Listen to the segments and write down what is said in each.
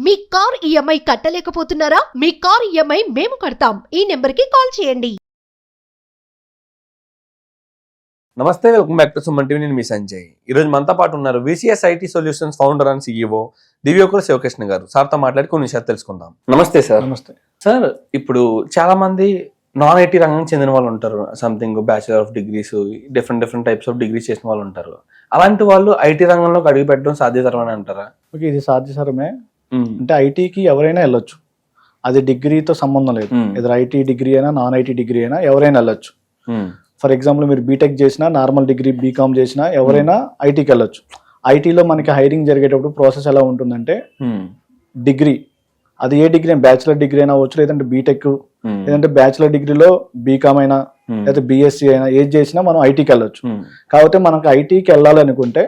మీ car EMI కట్టలేకపోతున్నారా? మీ car EMI మేము కడతాం. ఈ నెంబర్కి కాల్ చేయండి. నమస్తే, welcome back to Suman TV. నేను మీ సంజయ్. ఈరోజు మనతో పాటు ఉన్నారు VCS IT solutions founder and CEO Divyokula Shivakrishna garu. సార్తో మాట్లాడి కొన్ని విషయాలు తెలుసుకుందాం. నమస్తే సార్. నమస్తే సార్, ఇప్పుడు చాలా మంది నాన్ IT రంగానికి చెందిన వాళ్ళు ఉంటారు. Something bachelor of degrees, different types of degrees చేసిన వాళ్ళు ఉంటారు. అలాంటి వాళ్ళు IT రంగంలోకి అడుగు పెట్టడం సాధ్యతరమని అంటారా? ఓకే, ఇది సాధ్యతరమే. అంటే ఐటీకి ఎవరైనా వెళ్ళొచ్చు, అది డిగ్రీతో సంబంధం లేదు. ఎదురు IT డిగ్రీ అయినా నాన్ IT డిగ్రీ అయినా ఎవరైనా వెళ్ళొచ్చు. ఫర్ ఎగ్జాంపుల్ మీరు బీటెక్ చేసినా, నార్మల్ డిగ్రీ బీకామ్ చేసినా ఎవరైనా ఐటీకి వెళ్ళొచ్చు. ఐటీలో మనకి హైరింగ్ జరిగేటప్పుడు ప్రాసెస్ ఎలా ఉంటుందంటే, డిగ్రీ అది ఏ డిగ్రీ, బ్యాచిలర్ డిగ్రీ అయినా అవ్వచ్చు, లేదంటే బీటెక్, లేదంటే బ్యాచిలర్ డిగ్రీలో బీకామ్ అయినా, లేదా BSc అయినా, ఏది చేసినా మనం ఐటీకి వెళ్ళొచ్చు. కాకపోతే మనకు ఐటీకి వెళ్ళాలి అనుకుంటే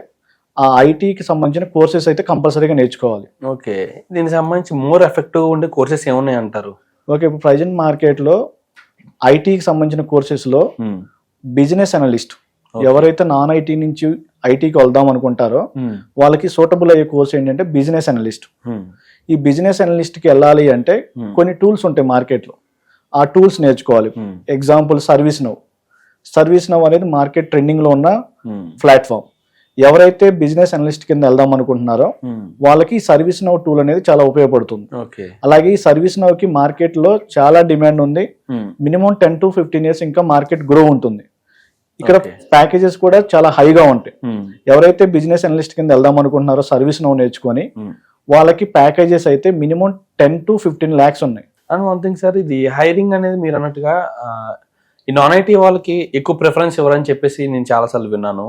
ఆ ఐటీకి సంబంధించిన కోర్సెస్ అయితే కంపల్సరీగా నేర్చుకోవాలి. ఓకే, దీనికి సంబంధించి మోర్ ఎఫెక్టివ్ ఉండే కోర్సెస్ ఏమున్నాయి అంటారు? ఓకే, ఇప్పుడు ప్రజెంట్ మార్కెట్లో ఐటీకి సంబంధించిన కోర్సెస్లో బిజినెస్ అనలిస్ట్, ఎవరైతే నాన్ ఐటీ నుంచి ఐటీకి వెళ్దాం అనుకుంటారో వాళ్ళకి సూటబుల్ అయ్యే కోర్స్ ఏంటంటే బిజినెస్ అనలిస్ట్. ఈ బిజినెస్ అనలిస్ట్కి వెళ్ళాలి అంటే కొన్ని టూల్స్ ఉంటాయి మార్కెట్లో, ఆ టూల్స్ నేర్చుకోవాలి. ఎగ్జాంపుల్ సర్వీస్ నౌ అనేది మార్కెట్ ట్రెండింగ్లో ఉన్న ప్లాట్ఫామ్. ఎవరైతే బిజినెస్ అనలిస్ట్ కింద వెళ్దాం అనుకుంటున్నారో వాళ్ళకి సర్వీస్ నౌ టూల్ అనేది చాలా ఉపయోగపడుతుంది. అలాగే ఈ సర్వీస్ నౌ కి మార్కెట్ లో చాలా డిమాండ్ ఉంది. మినిమం 10 to 15 years ఇంకా మార్కెట్ గ్రో ఉంటుంది. ఇక్కడ ప్యాకేజెస్ కూడా చాలా హైగా ఉంటాయి. ఎవరైతే బిజినెస్ అనలిస్ట్ కింద వెళ్దాం అనుకుంటున్నారో సర్వీస్ నౌ నేర్చుకొని వాళ్ళకి ప్యాకేజెస్ అయితే మినిమం 10 to 15 lakhs ఉన్నాయి. అండ్ వన్ థింగ్ సార్, ఇది హైరింగ్ అనేది మీరు అన్నట్టుగా ఈ నాన్ ఐటీ వాళ్ళకి ఎక్కువ ప్రిఫరెన్స్ ఇవ్వరని చెప్పేసి నేను చాలా సార్లు విన్నాను.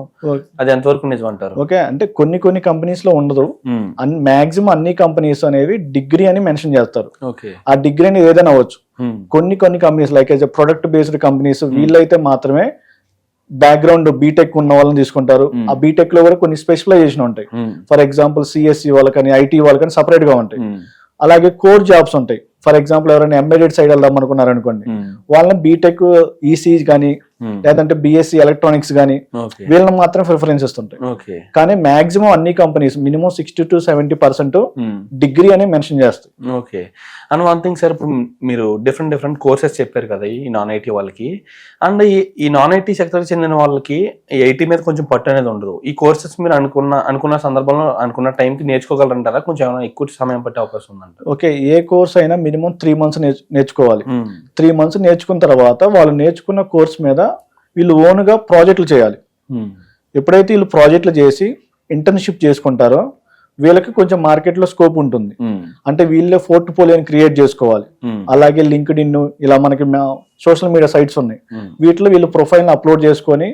అది ఎంతవరకు నిజం అంటారు? ఓకే, అంటే కొన్ని కంపెనీస్ లో ఉండదు. మాక్సిమం అన్ని కంపెనీస్ అనేవి డిగ్రీ అని మెన్షన్ చేస్తారు. ఆ డిగ్రీ అనేది ఏదైనా అవ్వచ్చు. కొన్ని companies like product based companies, వీళ్ళైతే మాత్రమే బ్యాక్గ్రౌండ్ బీటెక్ ఉన్న వాళ్ళని తీసుకుంటారు. ఆ బీటెక్ లో కూడా కొన్ని స్పెషలైజేషన్ ఉంటాయి. ఫర్ ఎగ్జాంపుల్ CSE వాళ్ళకని, IT వాళ్ళకని సపరేట్ గా ఉంటాయి. అలాగే కోర్ జాబ్స్ ఉంటాయి. ఫర్ ఎగ్జాంపుల్ ఎవరైనా ఎంబెడెడ్ సైడ్ వెళ్దాం అనుకున్నారు అనుకోండి, వాళ్ళని బీటెక్ EC కానీ లేదంటే BSc ఎలక్ట్రానిక్స్ కానీ వీళ్ళని మాత్రం ప్రిఫరెన్స్ ఇస్తుంటాయి. కానీ మాక్సిమం అన్ని కంపెనీస్ మినిమం 60 to 70% డిగ్రీ అని మెన్షన్ చేస్తాయి. Okay, and one thing sir, ఇప్పుడు మీరు డిఫరెంట్ కోర్సెస్ చెప్పారు కదా ఈ నాన్ ఐటీ వాళ్ళకి. అండ్ ఈ నాన్ ఐటీ సెక్టర్ చెందిన వాళ్ళకి ఐటీ మీద కొంచెం పట్టు అనేది ఉండదు. ఈ కోర్సెస్ మీరు అనుకున్న సందర్భంలో అనుకున్న టైంకి నేర్చుకోగలరంటారా? కొంచెం ఏమైనా ఎక్కువ సమయం పట్టే అవకాశం ఉందంట? ఓకే, ఏ కోర్స్ అయినా మినిమం 3 months నేర్చుకోవాలి. 3 months నేర్చుకున్న తర్వాత వాళ్ళు నేర్చుకున్న కోర్స్ మీద వీళ్ళు ఓన్గా ప్రాజెక్టులు చేయాలి. ఎప్పుడైతే వీళ్ళు ప్రాజెక్టులు చేసి ఇంటర్న్షిప్ చేసుకుంటారో వీళ్ళకి కొంచెం మార్కెట్లో స్కోప్ ఉంటుంది. అంటే వీళ్ళే పోర్ట్ఫోలియోని క్రియేట్ చేసుకోవాలి. అలాగే లింక్డ్ఇన్, ఇలా మనకి సోషల్ మీడియా సైట్స్ ఉన్నాయి, వీటిలో వీళ్ళు ప్రొఫైల్ అప్లోడ్ చేసుకొని,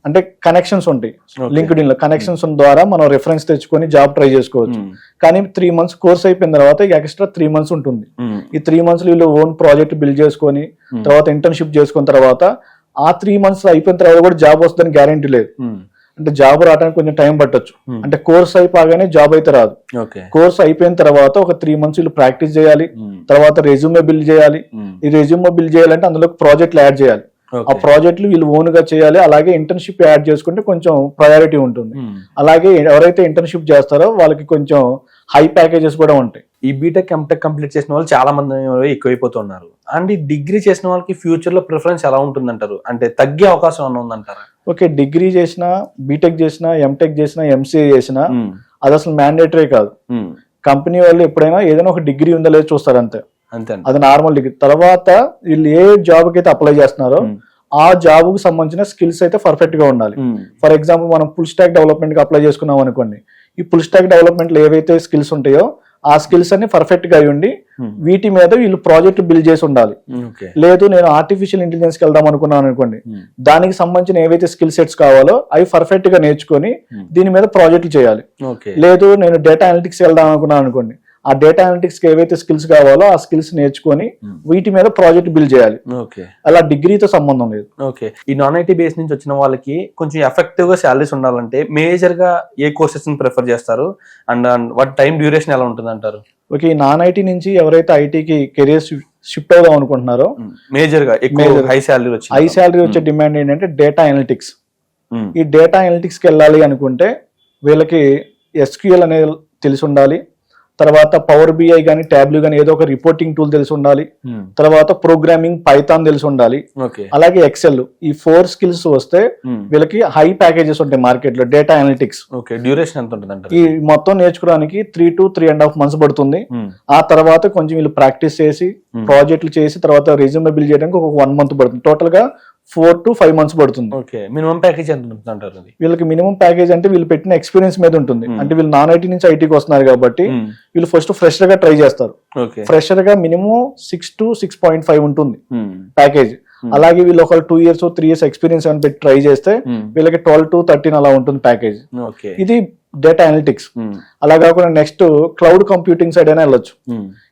అంటే కనెక్షన్స్ ఉంటాయి లింక్డ్ఇన్ లో, కనెక్షన్స్ ద్వారా మనం రెఫరెన్స్ తెచ్చుకొని జాబ్ ట్రై చేసుకోవచ్చు. కానీ 3 months కోర్స్ అయిపోయిన తర్వాత ఎక్స్ట్రా 3 months ఉంటుంది. ఈ 3 months వీళ్ళు ఓన్ ప్రాజెక్ట్ బిల్డ్ చేసుకొని తర్వాత ఇంటర్న్షిప్ చేసుకున్న తర్వాత ఆ 3 months అయిపోయిన తర్వాత కూడా జాబ్ వస్తుందని గ్యారంటీ లేదు. అంటే జాబ్ రావడానికి కొంచెం టైం పట్టొచ్చు. అంటే కోర్స్ అయిపోగానే జాబ్ అయితే రాదు. కోర్స్ అయిపోయిన తర్వాత ఒక 3 months వీళ్ళు ప్రాక్టీస్ చేయాలి. తర్వాత రెజ్యూమే బిల్డ్ చేయాలి. ఈ రెజ్యూమే బిల్డ్ చేయాలంటే అందులో ప్రాజెక్టులు యాడ్ చేయాలి. ఆ ప్రాజెక్టులు వీళ్ళు ఓన్ గా చేయాలి. అలాగే ఇంటర్న్షిప్ యాడ్ చేసుకుంటే కొంచెం ప్రయారిటీ ఉంటుంది. అలాగే ఎవరైతే ఇంటర్న్షిప్ చేస్తారో వాళ్ళకి కొంచెం హై ప్యాకేజెస్ కూడా ఉంటాయి. ఈ బీటెక్ ఎంటెక్ కంప్లీట్ చేసిన వాళ్ళు చాలా మంది ఎక్కువైపోతున్నారు. అండ్ ఈ డిగ్రీ చేసిన వాళ్ళకి ఫ్యూచర్ లో ప్రిఫరెన్స్ ఎలా ఉంటుందంటారు? అంటే తగ్గే అవకాశం ఏమైనా ఉందంటారా? ఓకే, డిగ్రీ చేసినా, బీటెక్ చేసినా, ఎంటెక్ చేసినా, MCA చేసినా అది అసలు మ్యాండేటరీ కాదు. కంపెనీ వాళ్ళు ఎప్పుడైనా ఏదైనా ఒక డిగ్రీ ఉందా లేదో చూస్తారు, అంతే. అది నార్మల్ డిగ్రీ. తర్వాత వీళ్ళు ఏ జాబ్ కి అయితే అప్లై చేస్తున్నారో ఆ జాబ్ కు సంబంధించిన స్కిల్స్ అయితే పర్ఫెక్ట్ గా ఉండాలి. ఫర్ ఎగ్జాంపుల్ మనం ఫుల్ స్టాక్ డెవలప్మెంట్ కి అప్లై చేసుకున్నాం అనుకోండి, ఈ ఫుల్ స్టాక్ డెవలప్మెంట్ లో ఏవైతే స్కిల్స్ ఉంటాయో ఆ స్కిల్స్ అన్ని పర్ఫెక్ట్ గా ఉండి వీటి మీద వీళ్ళు ప్రాజెక్ట్ బిల్డ్ చేసి ఉండాలి. లేదు నేను ఆర్టిఫిషియల్ ఇంటెలిజెన్స్ కి వెళ్దాం అనుకున్నాను అనుకోండి, దానికి సంబంధించిన ఏవైతే స్కిల్ సెట్స్ కావాలో అవి పర్ఫెక్ట్ గా నేర్చుకొని దీని మీద ప్రాజెక్టులు చేయాలి. లేదు నేను డేటా అనలిటిక్స్ వెళ్దాం అనుకున్నాను అనుకోండి, ఆ డేటా అనలిటిక్స్ కి ఏవైతే స్కిల్స్ కావాలో ఆ స్కిల్స్ నేర్చుకొని వీటి మీద ప్రాజెక్ట్ బిల్డ్ చేయాలి. అలా డిగ్రీతో సంబంధం లేదు. ఓకే, ఈ నాన్ ఐటీ బేస్ నుంచి వచ్చిన వాళ్ళకి కొంచెం ఎఫెక్టివ్ గా సాలరీస్ ఉండాలంటే మేజర్ గా ఏ కోర్సెస్ ని ప్రిఫర్ చేస్తారు? అండ్ వాటి టైం డ్యూరేషన్ ఎలా ఉంటుంది అంటారు? ఓకే, ఈ నాన్ ఐటీ నుంచి ఎవరైతే ఐటీకి కెరియర్ షిఫ్ట్ అవుదాం అనుకుంటున్నారో మేజర్ గా హై శాలరీ వచ్చే డిమాండ్ ఏంటంటే డేటా అనలిటిక్స్. ఈ డేటా అనలిటిక్స్ కి వెళ్ళాలి అనుకుంటే వీళ్ళకి SQL అనేది తెలిసి ఉండాలి. తర్వాత పవర్ బిఐ కానీ ట్యాబ్లు కానీ ఏదో ఒక రిపోర్టింగ్ టూల్ తెలిసి ఉండాలి, తర్వాత ప్రోగ్రామింగ్ పైథాన్ తెలిసి ఉండాలి, ఓకే అలాగే ఎక్సెల్. ఈ 4 స్కిల్స్ వస్తే వీళ్ళకి హై ప్యాకేజెస్ ఉంటాయి మార్కెట్ లో. డేటా అనలిటిక్స్ ఓకే డ్యూరేషన్ ఎంత ఉంటుంది అంటారు? ఈ మొత్తం నేర్చుకోవడానికి 3 to 3.5 months పడుతుంది. ఆ తర్వాత కొంచెం వీళ్ళు ప్రాక్టీస్ చేసి ప్రాజెక్టులు చేసి తర్వాత రెజ్యూమే బిల్డ్ చేయడానికి ఒక 1 month పడుతుంది. టోటల్ గా 4 to 5 months పడుతుంది. ఓకే మినిమం ప్యాకేజ్ ఎంత ఉంటుంది అంటారు? వీళ్ళకి మినిమం ప్యాకేజ్ అంటే వీళ్ళు పెట్టిన ఎక్స్పీరియన్స్ మీద ఉంటుంది. అంటే వీళ్ళు నాన్ ఐటీ నుంచి ఐటీకి వస్తున్నారు కాబట్టి వీళ్ళు ఫస్ట్ ఫ్రెషర్ గా ట్రై చేస్తారు. ఫ్రెషర్ గా మినిమం 6 to 6.5 ఉంటుంది ప్యాకేజ్. అలాగే వీళ్ళు ఒక 2 years 3 years ఎక్స్పీరియన్స్ అని పెట్టి ట్రై చేస్తే వీళ్ళకి 12 to 13 అలా ఉంటుంది ప్యాకేజ్. ఇది డేటా అనలిటిక్స్. అలా కాకుండా నెక్స్ట్ క్లౌడ్ కంప్యూటింగ్ సైడ్ అయినా వెళ్ళొచ్చు.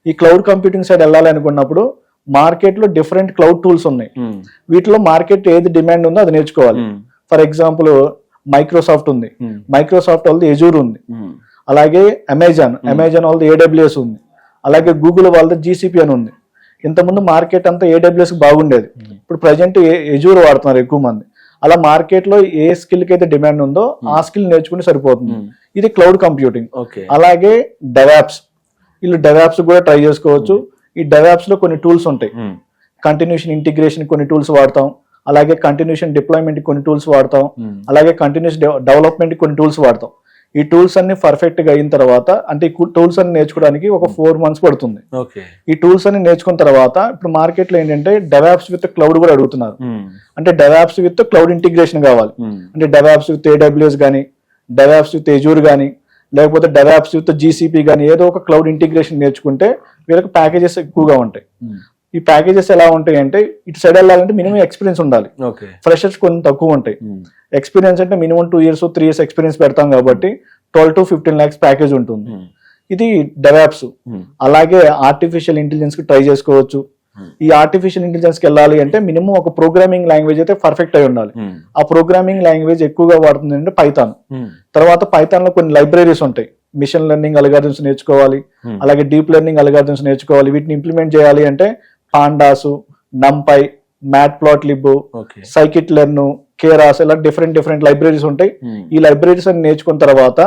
ఈ క్లౌడ్ కంప్యూటింగ్ సైడ్ వెళ్ళాలి అనుకున్నప్పుడు మార్కెట్ లో డిఫరెంట్ క్లౌడ్ టూల్స్ ఉన్నాయి. వీటిలో మార్కెట్ ఏది డిమాండ్ ఉందో అది నేర్చుకోవాలి. ఫర్ ఎగ్జాంపుల్ మైక్రోసాఫ్ట్ ఉంది, మైక్రోసాఫ్ట్ వాళ్ళది ఎజూర్ ఉంది, అలాగే అమెజాన్ వాళ్ళది AWS ఉంది, అలాగే గూగుల్ వాళ్ళది GCP అని ఉంది. ఇంతకుముందు మార్కెట్ అంతా AWS బాగుండేది, ఇప్పుడు ప్రజెంట్ ఎజూర్ వాడుతున్నారు ఎక్కువ మంది. అలా మార్కెట్ లో ఏ స్కిల్ కి అయితే డిమాండ్ ఉందో ఆ స్కిల్ నేర్చుకుంటే సరిపోతుంది. ఇది క్లౌడ్ కంప్యూటింగ్. అలాగే డెవాప్స్, వీళ్ళు డెవాప్స్ కూడా ట్రై చేసుకోవచ్చు. ఈ డెవాప్స్ లో కొన్ని టూల్స్ ఉంటాయి. కంటిన్యూషన్ ఇంటిగ్రేషన్ కొన్ని టూల్స్ వాడతాం, అలాగే కంటిన్యూషన్ డిప్లాయ్మెంట్ కొన్ని టూల్స్ వాడతాం, అలాగే కంటిన్యూస్ డెవలప్మెంట్ కొన్ని టూల్స్ వాడతాం. ఈ టూల్స్ అన్ని పర్ఫెక్ట్ గా అయిన తర్వాత అంటే ఈ టూల్స్ అన్ని నేర్చుకోవడానికి ఒక 4 months పడుతుంది. ఈ టూల్స్ అన్ని నేర్చుకున్న తర్వాత ఇప్పుడు మార్కెట్ లో ఏంటంటే డెవాప్స్ విత్ క్లౌడ్ కూడా అడుగుతున్నారు. అంటే డెవాప్స్ విత్ క్లౌడ్ ఇంటిగ్రేషన్ కావాలి. అంటే డెవాప్స్ విత్ AWS కానీ, డెవాప్స్ విత్ ఎజూర్ కానీ, లేకపోతే డెవాప్స్ విత్ GCP కానీ ఏదో ఒక క్లౌడ్ ఇంటిగ్రేషన్ నేర్చుకుంటే వీళ్ళకి ప్యాకేజెస్ ఎక్కువగా ఉంటాయి. ఈ ప్యాకేజెస్ ఎలా ఉంటాయి అంటే ఇటు సైడ్ వెళ్ళాలంటే మినిమం ఎక్స్పీరియన్స్ ఉండాలి. ఫ్రెషర్స్ కొంచెం తక్కువ ఉంటాయి. ఎక్స్పీరియన్స్ అంటే మినిమం 2 years 3 years ఎక్స్పీరియన్స్ పెడతాం కాబట్టి 12 to 15 lakhs ప్యాకేజ్ ఉంటుంది. ఇది డెవాప్స్. అలాగే ఆర్టిఫిషియల్ ఇంటెలిజెన్స్ కి ట్రై చేసుకోవచ్చు. ఈ ఆర్టిఫిషియల్ ఇంటెలిజెన్స్ కి వెళ్ళాలి అంటే మినిమం ఒక ప్రోగ్రామింగ్ లాంగ్వేజ్ అయితే పర్ఫెక్ట్ అయి ఉండాలి. ఆ ప్రోగ్రామింగ్ లాంగ్వేజ్ ఎక్కువగా వాడుతుంది అంటే పైథాన్. తర్వాత పైథాన్ లో కొన్ని లైబ్రరీస్ ఉంటాయి. మిషన్ లెర్నింగ్ అల్గారిథమ్స్ నేర్చుకోవాలి, అలాగే డీప్ లెర్నింగ్ అల్గారిథమ్స్ నేర్చుకోవాలి. వీటిని ఇంప్లిమెంట్ చేయాలి అంటే pandas, NumPy, Matplotlib, scikit learn, Keras ఇలా డిఫరెంట్ లైబ్రరీస్ ఉంటాయి. ఈ లైబ్రరీస్ అని నేర్చుకున్న తర్వాత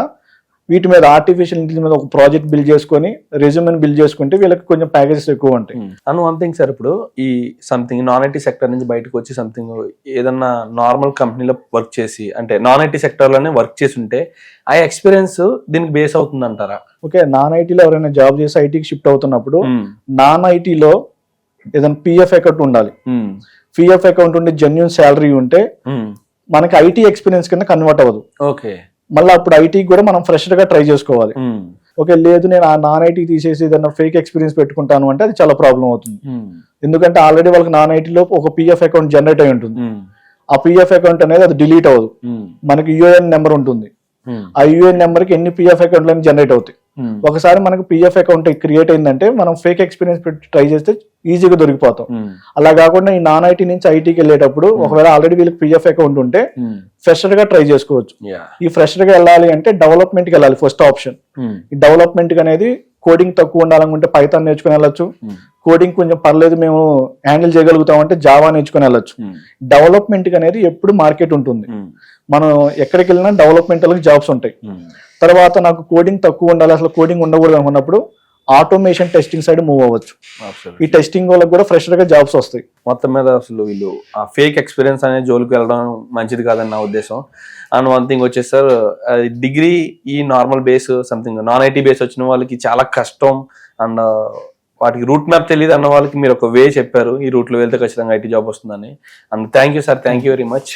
వీటి మీద ఆర్టిఫిషియల్ ఇంటెలిజెన్స్ మీద ఒక ప్రాజెక్ట్ బిల్డ్ చేసుకొని రెజ్యూమెని బిల్డ్ చేసుకుంటే వీళ్ళకి కొంచెం ప్యాకేజెస్ ఎక్కువ ఉంటాయి. అండ్ వన్ థింగ్ సార్, ఇప్పుడు ఈ సంథింగ్ నాన్ ఐటీ సెక్టర్ నుంచి బయటకు వచ్చి సంథింగ్ ఏదన్నా నార్మల్ కంపెనీలో వర్క్ చేసి అంటే నాన్ ఐటీ సెక్టర్ లోనే వర్క్ చేసి ఉంటే ఆ ఎక్స్పీరియన్స్ దీనికి బేస్ అవుతుంది అంటారా? ఓకే, నాన్ ఐటీలో ఎవరైనా జాబ్ చేసి ఐటీకి షిఫ్ట్ అవుతున్నప్పుడు నాన్ ఐటీలో ఏదైనా PF అకౌంట్ ఉండాలి. PF అకౌంట్ ఉండి జెన్యూన్ శాలరీ ఉంటే మనకి ఐటీ ఎక్స్పీరియన్స్ కింద కన్వర్ట్ అవ్వదు. ఓకే, మళ్ళీ అప్పుడు ఐటీకి కూడా మనం ఫ్రెషర్ గా ట్రై చేసుకోవాలి. ఓకే, లేదు నేను ఆ నాన్ ఐటీ తీసేసి ఏదైనా ఫేక్ ఎక్స్పీరియన్స్ పెట్టుకుంటాను అంటే అది చాలా ప్రాబ్లం అవుతుంది. ఎందుకంటే ఆల్రెడీ వాళ్ళకి నాన్ ఐటీలో ఒక PF అకౌంట్ జనరేట్ అయి ఉంటుంది. ఆ PF అకౌంట్ అనేది అది డిలీట్ అవ్వదు. మనకి UN నెంబర్ ఉంటుంది. ఆ UN నెంబర్ కి ఎన్ని PF అకౌంట్లు జనరేట్ అవుతాయి. ఒకసారి మనకు PF అకౌంట్ క్రియేట్ అయిందంటే మనం ఫేక్ ఎక్స్పీరియన్స్ పెట్టి ట్రై చేస్తే ఈజీగా దొరికిపోతాం. అలా కాకుండా ఈ నాన్ ఐటీ నుంచి ఐటీకి వెళ్ళేటప్పుడు ఒకవేళ ఆల్రెడీ వీళ్ళకి PF అకౌంట్ ఉంటే ఫ్రెషర్ గా ట్రై చేసుకోవచ్చు. ఈ ఫ్రెషర్ గా వెళ్ళాలి అంటే డెవలప్మెంట్ కి వెళ్ళాలి ఫస్ట్ ఆప్షన్. ఈ డెవలప్మెంట్ అనేది కోడింగ్ తక్కువ ఉండాలనుకుంటే పైథాన్ నేర్చుకుని వెళ్ళొచ్చు. కోడింగ్ కొంచెం పర్లేదు మేము హ్యాండిల్ చేయగలుగుతాం అంటే జావా నేర్చుకుని వెళ్ళొచ్చు. డెవలప్మెంట్ అనేది ఎప్పుడు మార్కెట్ ఉంటుంది. మనం ఎక్కడికి వెళ్ళినా డెవలప్మెంట్ జాబ్స్ ఉంటాయి. తర్వాత నాకు కోడింగ్ తక్కువ ఉండాలి, అసలు కోడింగ్ ఉండకూడదు అనుకున్నప్పుడు ఆటోమేషన్ టెస్టింగ్ సైడ్ మూవ్ అవ్వచ్చు. ఈ టెస్టింగ్ వాళ్ళకి కూడా ఫ్రెషర్ గా జాబ్స్ వస్తాయి. మొత్తం మీద అసలు వీళ్ళు ఆ ఫేక్ ఎక్స్పీరియన్స్ అనే జోలికి వెళ్ళడం మంచిది కాదని నా ఉద్దేశం. అండ్ వన్ థింగ్ వచ్చేసి సార్, డిగ్రీ ఈ normal base something non IT base వచ్చిన వాళ్ళకి చాలా కష్టం. అండ్ వాటికి రూట్ మ్యాప్ తెలియదు అన్న వాళ్ళకి మీరు ఒక వే చెప్పారు, ఈ రూట్ లో వెళ్తే ఖచ్చితంగా ఐటీ జాబ్ వస్తుందని. And thank you sir, thank you very much.